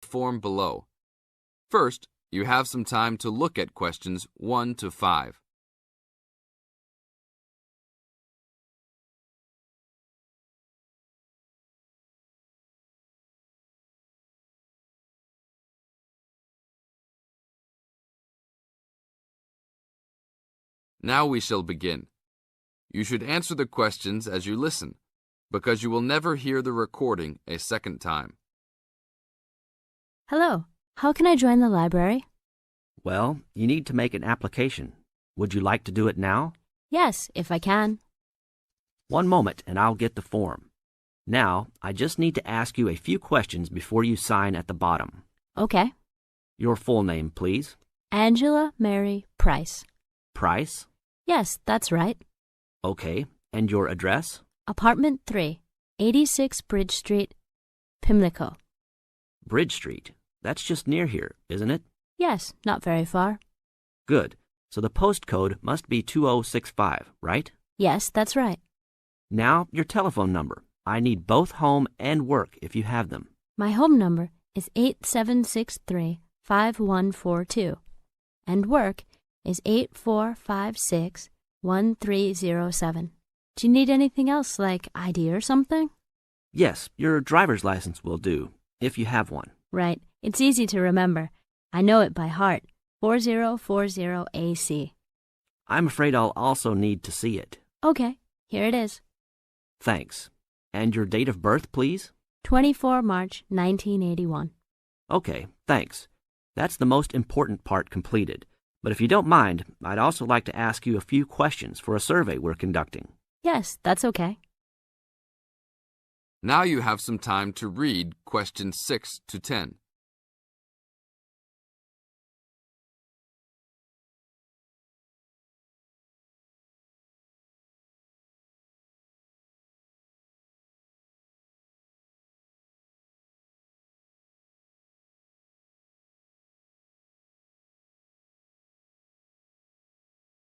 form below. First, you have some time to look at questions 1 to 5. Now we shall begin. You should answer the questions as you listen, because you will never hear the recording a second time. Hello, how can I join the library? Well, you need to make an application. Would you like to do it now? Yes, if I can. One moment and I'll get the form. Now, I just need to ask you a few questions before you sign at the bottom. Okay. Your full name, please. Angela Mary Price. Price? Yes, that's right. Okay, and your address? Apartment 3, 86 Bridge Street, Pimlico. Bridge Street. That's just near here, isn't it? Yes, not very far. Good. So the postcode must be 2065, right? Yes, that's right. Now, your telephone number. I need both home and work if you have them. My home number is 8763-5142, and work is 8456-1307. Do you need anything else, like ID or something? Yes, your driver's license will do, if you have one. Right. It's easy to remember. I know it by heart. 4040AC. I'm afraid I'll also need to see it. Okay, here it is. Thanks. And your date of birth, please? 24 March 1981. Okay, thanks. That's the most important part completed. But if you don't mind, I'd also like to ask you a few questions for a survey we're conducting. Yes, that's okay. Now you have some time to read questions 6 to 10.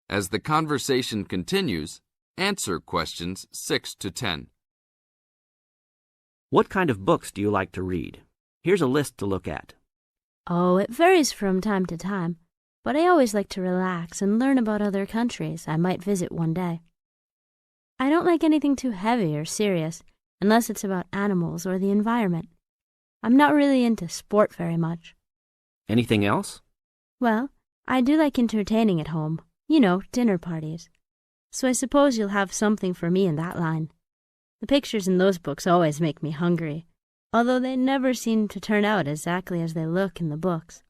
As the conversation continues, answer questions 6 to 10. What kind of books do you like to read? Here's a list to look at. Oh, it varies from time to time, but I always like to relax and learn about other countries I might visit one day. I don't like anything too heavy or serious, unless it's about animals or the environment. I'm not really into sport very much. Anything else? Well, I do like entertaining at home. You know, dinner parties. So I suppose you'll have something for me in that line. The pictures in those books always make me hungry, although they never seem to turn out exactly as they look in the books.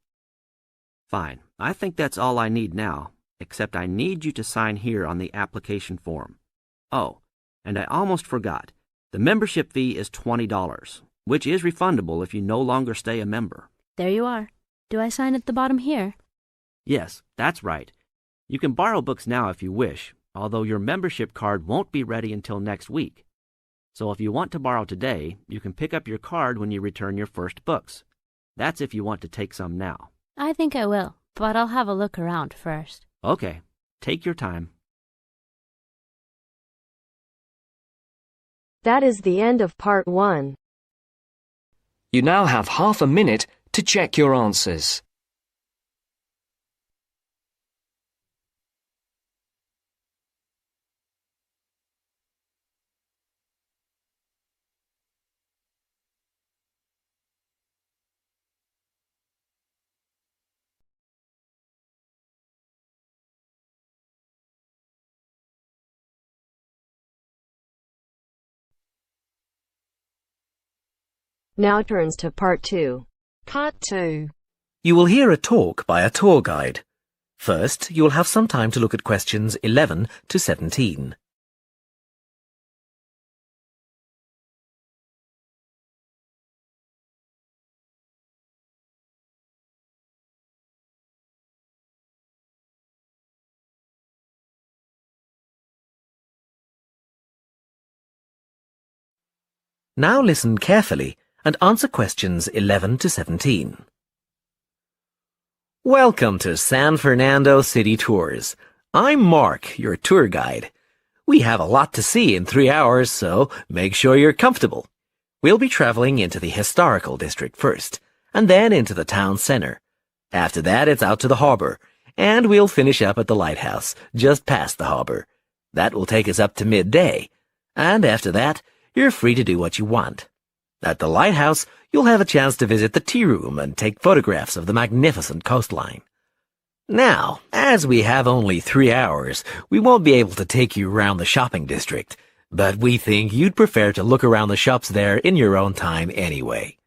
Fine. I think that's all I need now, except I need you to sign here on the application form. Oh, and I almost forgot. The membership fee is $20, which is refundable if you no longer stay a member. There you are. Do I sign at the bottom here? Yes, that's right. You can borrow books now if you wish, although your membership card won't be ready until next week. So if you want to borrow today, you can pick up your card when you return your first books. That's if you want to take some now. I think I will, but I'll have a look around first. Okay, take your time. That is the end of part 1. You now have half a minute to check your answers. Now turns to part 2. Part 2. You will hear a talk by a tour guide. First, you will have some time to look at questions 11 to 17. Now listen carefully and answer questions 11 to 17. Welcome to San Fernando City Tours. I'm Mark, your tour guide. We have a lot to see in 3 hours, so make sure you're comfortable. We'll be traveling into the historical district first, and then into the town center. After that, it's out to the harbor, and we'll finish up at the lighthouse, just past the harbor. That will take us up to midday, and after that, you're free to do what you want. At the lighthouse, you'll have a chance to visit the tea room and take photographs of the magnificent coastline. Now, as we have only 3 hours, we won't be able to take you around the shopping district, but we think you'd prefer to look around the shops there in your own time anyway.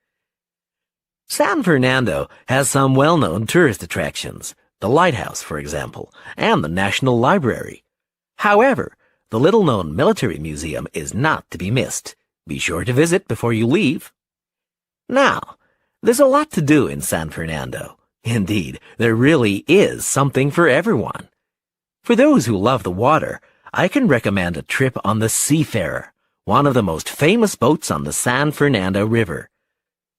San Fernando has some well-known tourist attractions, the lighthouse, for example, and the National Library. However, the little-known military museum is not to be missed. Be sure to visit before you leave. Now, there's a lot to do in San Fernando. Indeed, there really is something for everyone. For those who love the water, I can recommend a trip on the Seafarer, one of the most famous boats on the San Fernando River.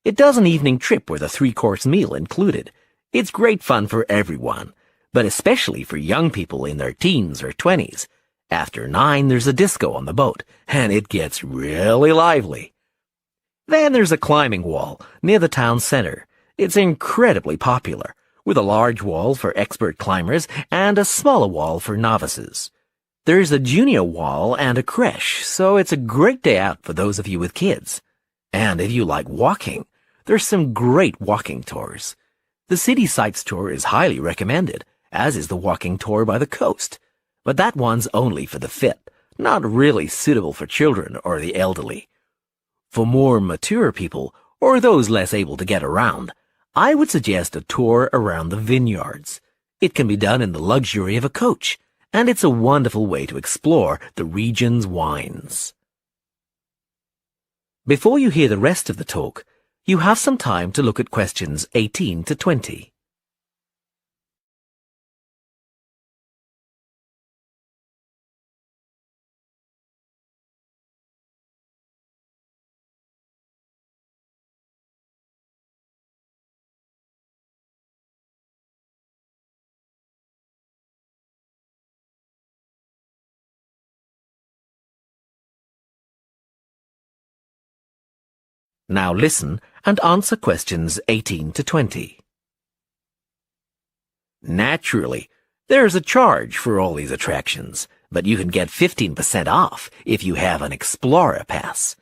It does an evening trip with a 3-course meal included. It's great fun for everyone, but especially for young people in their teens or 20s. After 9, there's a disco on the boat, and it gets really lively. Then there's a climbing wall near the town center. It's incredibly popular, with a large wall for expert climbers and a smaller wall for novices. There's a junior wall and a creche, so it's a great day out for those of you with kids. And if you like walking, there's some great walking tours. The City Sights tour is highly recommended, as is the walking tour by the coast. But that one's only for the fit, not really suitable for children or the elderly. For more mature people, or those less able to get around, I would suggest a tour around the vineyards. It can be done in the luxury of a coach, and it's a wonderful way to explore the region's wines. Before you hear the rest of the talk, you have some time to look at questions 18 to 20. Now listen and answer questions 18 to 20. Naturally, there's a charge for all these attractions, but you can get 15% off if you have an Explorer Pass.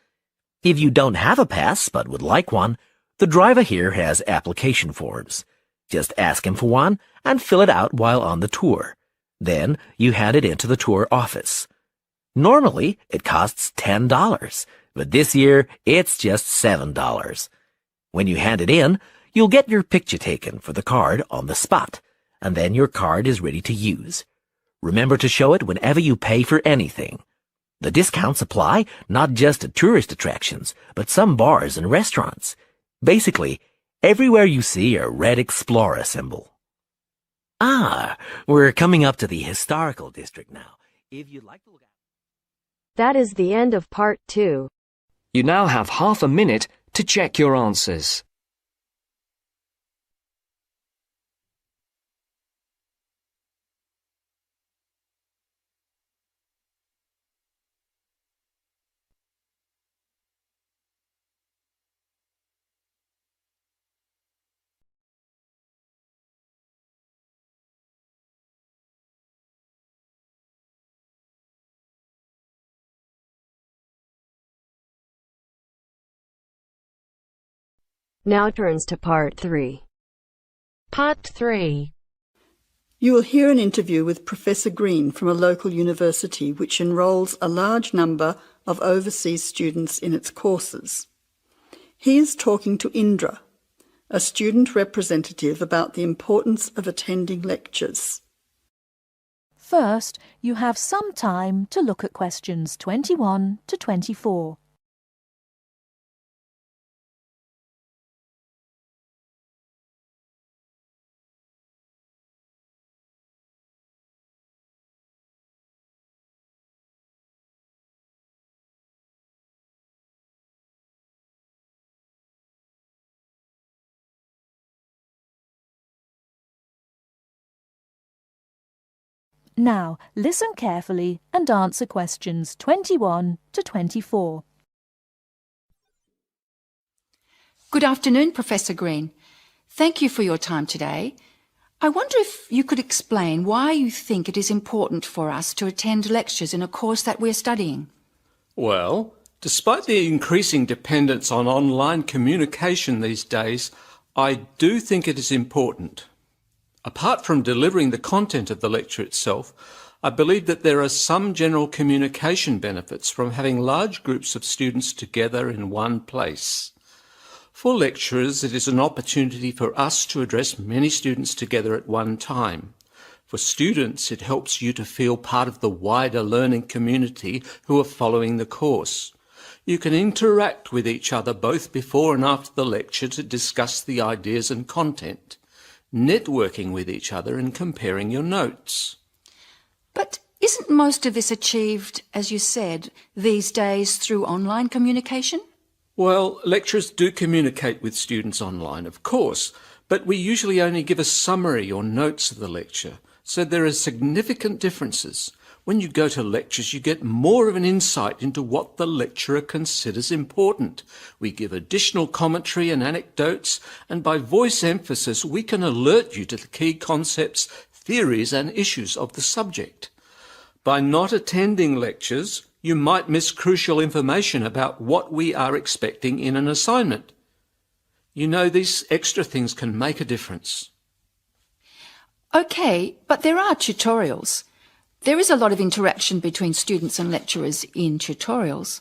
If you don't have a pass but would like one, the driver here has application forms. Just ask him for one and fill it out while on the tour. Then you hand it into the tour office. Normally, it costs $10. But this year, it's just $7. When you hand it in, you'll get your picture taken for the card on the spot, and then your card is ready to use. Remember to show it whenever you pay for anything. The discounts apply not just to tourist attractions, but some bars and restaurants. Basically, everywhere you see a red Explorer symbol. We're coming up to the historical district now. If you'd like to look at... That is the end of part 2. You now have half a minute to check your answers. Now turns to part 3. Part 3. You will hear an interview with Professor Green from a local university which enrolls a large number of overseas students in its courses. He is talking to Indra, a student representative, about the importance of attending lectures. First, you have some time to look at questions 21 to 24. Now, listen carefully and answer questions 21 to 24. Good afternoon, Professor Green. Thank you for your time today. I wonder if you could explain why you think it is important for us to attend lectures in a course that we're studying. Well, despite the increasing dependence on online communication these days, I do think it is important. Apart from delivering the content of the lecture itself, I believe that there are some general communication benefits from having large groups of students together in one place. For lecturers, it is an opportunity for us to address many students together at one time. For students, it helps you to feel part of the wider learning community who are following the course. You can interact with each other both before and after the lecture to discuss the ideas and content, networking with each other and comparing your notes. But isn't most of this achieved, as you said, these days through online communication? Well, lecturers do communicate with students online, of course, but we usually only give a summary or notes of the lecture, so there are significant differences. When you go to lectures, you get more of an insight into what the lecturer considers important. We give additional commentary and anecdotes, and by voice emphasis, we can alert you to the key concepts, theories, and issues of the subject. By not attending lectures, you might miss crucial information about what we are expecting in an assignment. You know, these extra things can make a difference. Okay, but there are tutorials. There is a lot of interaction between students and lecturers in tutorials.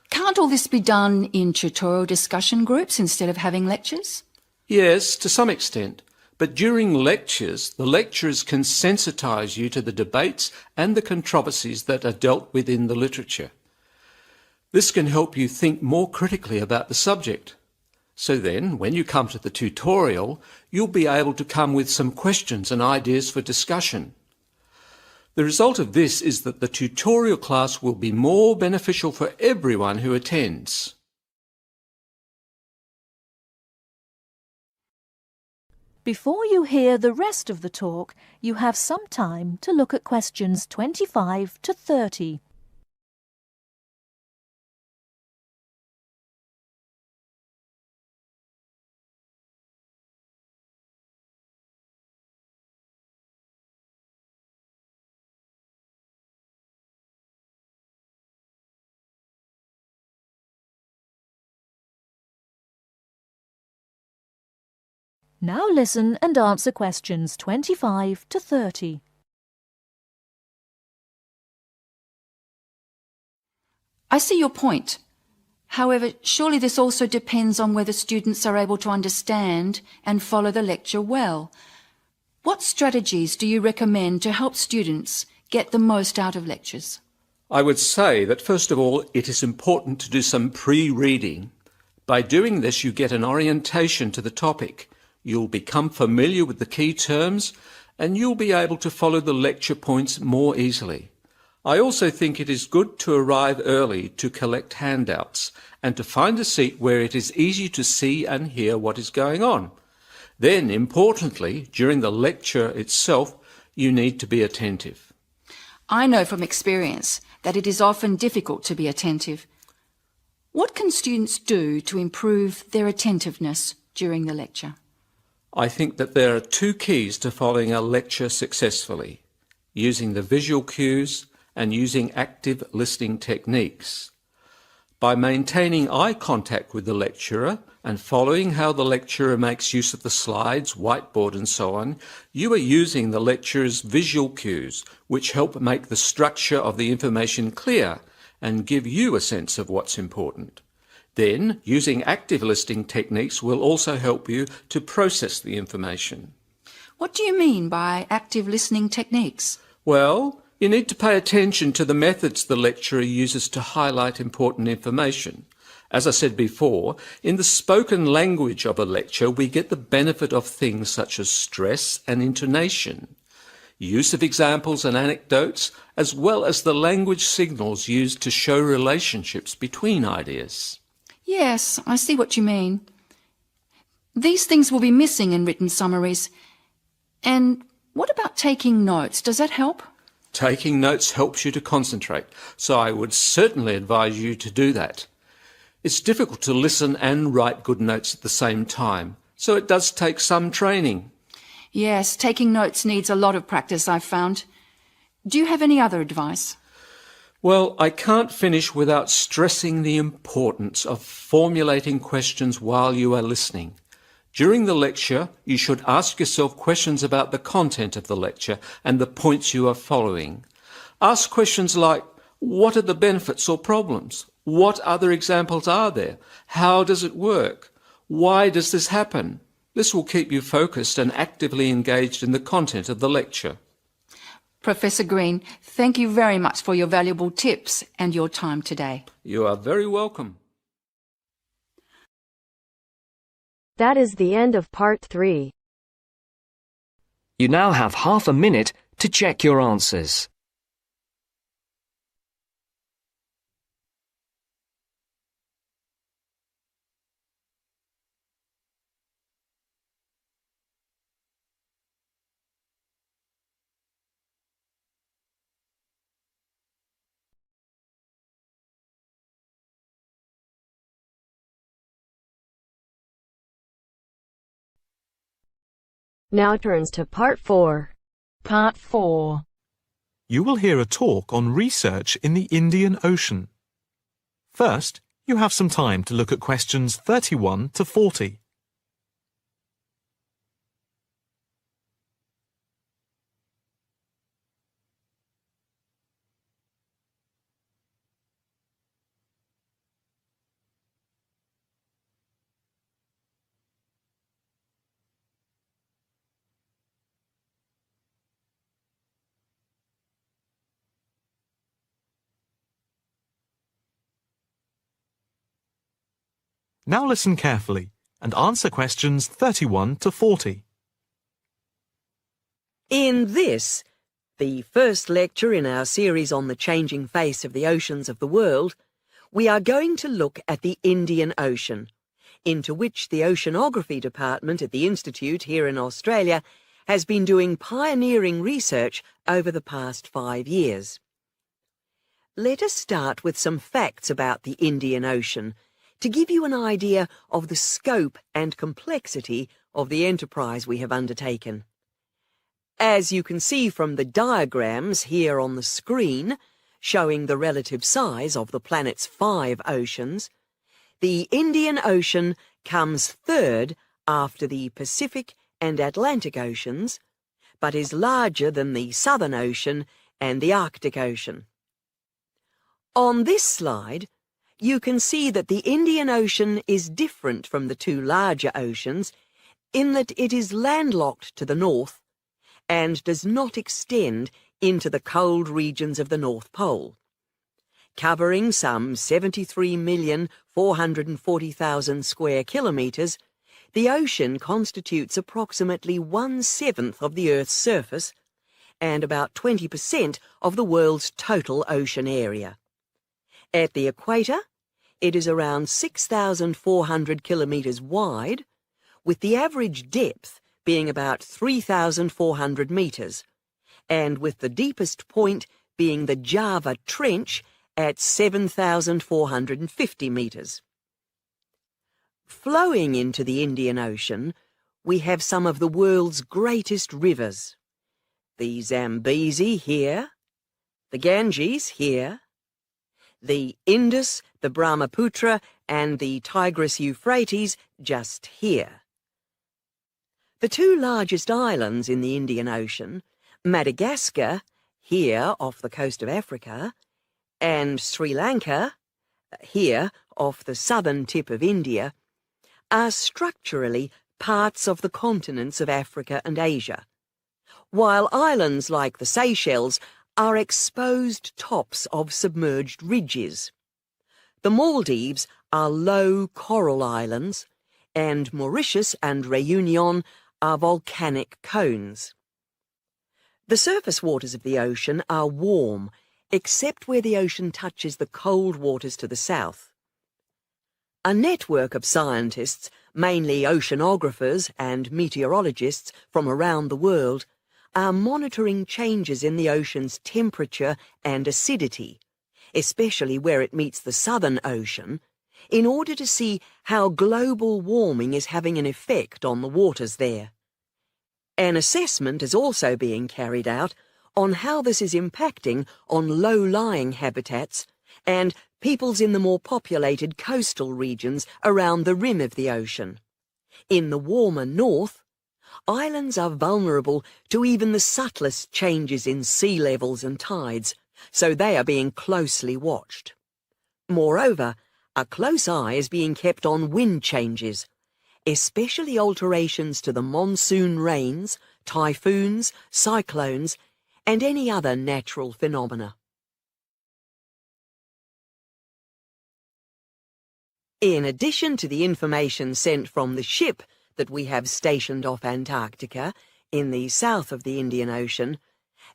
Can't all this be done in tutorial discussion groups instead of having lectures? Yes, to some extent. But during lectures, the lecturers can sensitise you to the debates and the controversies that are dealt with in the literature. This can help you think more critically about the subject. So then, when you come to the tutorial, you'll be able to come with some questions and ideas for discussion. The result of this is that the tutorial class will be more beneficial for everyone who attends. Before you hear the rest of the talk, you have some time to look at questions 25 to 30. Now listen and answer questions 25 to 30. I see your point. However, surely this also depends on whether students are able to understand and follow the lecture well. What strategies do you recommend to help students get the most out of lectures? I would say that first of all, it is important to do some pre-reading. By doing this, you get an orientation to the topic. You'll become familiar with the key terms and you'll be able to follow the lecture points more easily. I also think it is good to arrive early to collect handouts and to find a seat where it is easy to see and hear what is going on. Then, importantly, during the lecture itself, you need to be attentive. I know from experience that it is often difficult to be attentive. What can students do to improve their attentiveness during the lecture? I think that there are two keys to following a lecture successfully: using the visual cues and using active listening techniques. By maintaining eye contact with the lecturer and following how the lecturer makes use of the slides, whiteboard and so on, you are using the lecturer's visual cues, which help make the structure of the information clear and give you a sense of what's important. Then, using active listening techniques will also help you to process the information. What do you mean by active listening techniques? Well, you need to pay attention to the methods the lecturer uses to highlight important information. As I said before, in the spoken language of a lecture, we get the benefit of things such as stress and intonation, use of examples and anecdotes, as well as the language signals used to show relationships between ideas. Yes, I see what you mean. These things will be missing in written summaries. And what about taking notes? Does that help? Taking notes helps you to concentrate, so I would certainly advise you to do that. It's difficult to listen and write good notes at the same time, So it does take some training. Yes, taking notes needs a lot of practice, I've found. Do you have any other advice? Well, I can't finish without stressing the importance of formulating questions while you are listening. During the lecture, you should ask yourself questions about the content of the lecture and the points you are following. Ask questions like, what are the benefits or problems? What other examples are there? How does it work? Why does this happen? This will keep you focused and actively engaged in the content of the lecture. Professor Green, thank you very much for your valuable tips and your time today. You are very welcome. That is the end of part 3. You now have half a minute to check your answers. Now turns to part 4. Part 4. You will hear a talk on research in the Indian Ocean. First, you have some time to look at questions 31 to 40. Now listen carefully and answer questions 31 to 40. In this, the first lecture in our series on the changing face of the oceans of the world, we are going to look at the Indian Ocean, into which the Oceanography Department at the Institute here in Australia has been doing pioneering research over the past 5 years. Let us start with some facts about the Indian Ocean, to give you an idea of the scope and complexity of the enterprise we have undertaken. As you can see from the diagrams here on the screen, showing the relative size of the planet's 5 oceans, the Indian Ocean comes third after the Pacific and Atlantic Oceans, but is larger than the Southern Ocean and the Arctic Ocean. On this slide, you can see that the Indian Ocean is different from the 2 larger oceans in that it is landlocked to the north and does not extend into the cold regions of the North Pole. Covering some 73,440,000 square kilometres, the ocean constitutes approximately 1/7 of the Earth's surface and about 20% of the world's total ocean area. At the equator, it is around 6,400 kilometres wide, with the average depth being about 3,400 metres, and with the deepest point being the Java Trench at 7,450 metres. Flowing into the Indian Ocean, we have some of the world's greatest rivers. The Zambezi here, the Ganges here, the Indus, the Brahmaputra, and the Tigris-Euphrates just here. The 2 largest islands in the Indian Ocean, Madagascar, here off the coast of Africa, and Sri Lanka, here off the southern tip of India, are structurally parts of the continents of Africa and Asia, while islands like the Seychelles are exposed tops of submerged ridges. The Maldives are low coral islands, and Mauritius and Réunion are volcanic cones. The surface waters of the ocean are warm, except where the ocean touches the cold waters to the south. A network of scientists, mainly oceanographers and meteorologists from around the world, are monitoring changes in the ocean's temperature and acidity, especially where it meets the Southern Ocean, in order to see how global warming is having an effect on the waters there. An assessment is also being carried out on how this is impacting on low-lying habitats and peoples in the more populated coastal regions around the rim of the ocean. In the warmer north, islands are vulnerable to even the subtlest changes in sea levels and tides, so they are being closely watched. Moreover, a close eye is being kept on wind changes, especially alterations to the monsoon rains, typhoons, cyclones, and any other natural phenomena. In addition to the information sent from the ship that we have stationed off Antarctica in the south of the Indian Ocean,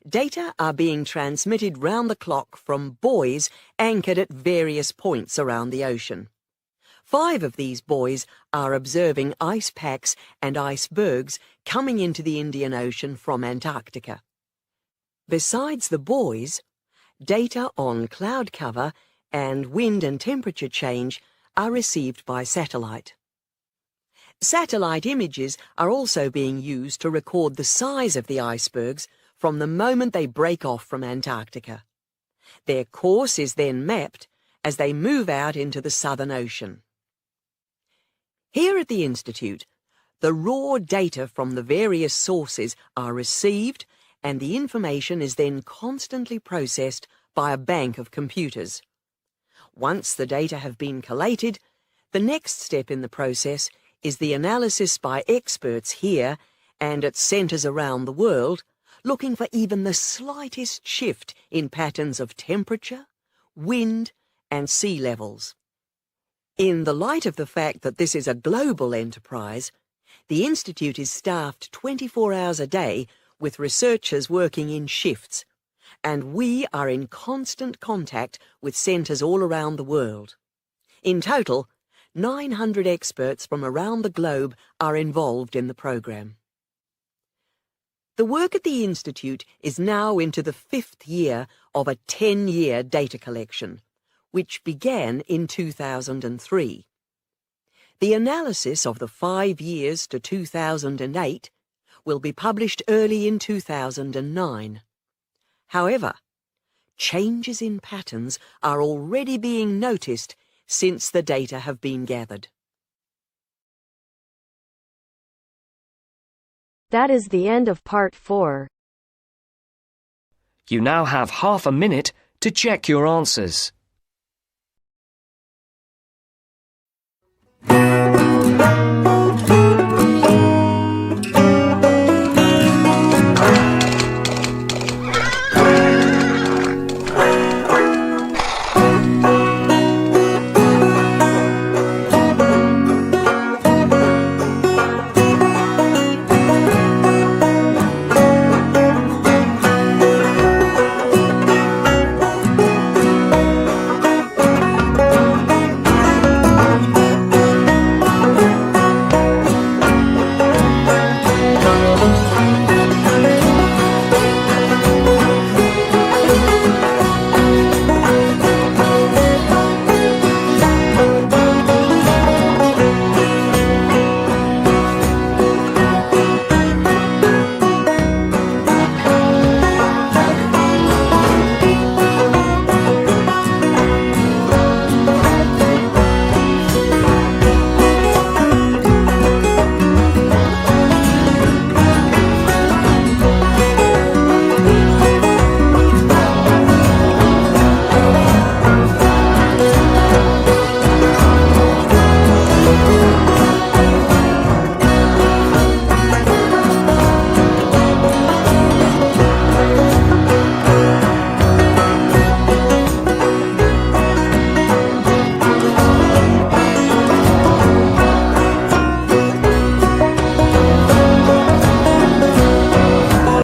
data are being transmitted round the clock from buoys anchored at various points around the ocean. 5 of these buoys are observing ice packs and icebergs coming into the Indian Ocean from Antarctica. Besides the buoys, data on cloud cover and wind and temperature change are received by satellite. Satellite images are also being used to record the size of the icebergs from the moment they break off from Antarctica. Their course is then mapped as they move out into the Southern Ocean. Here at the Institute, the raw data from the various sources are received and the information is then constantly processed by a bank of computers. Once the data have been collated, the next step in the process is the analysis by experts here and at centres around the world, looking for even the slightest shift in patterns of temperature, wind, and sea levels. In the light of the fact that this is a global enterprise, the Institute is staffed 24 hours a day with researchers working in shifts, and we are in constant contact with centres all around the world. In total, 900 experts from around the globe are involved in the programme. The work at the Institute is now into the 5th year of a 10-year data collection, which began in 2003. The analysis of the 5 years to 2008 will be published early in 2009. However, changes in patterns are already being noticed since the data have been gathered. That is the end of part 4. You now have half a minute to check your answers.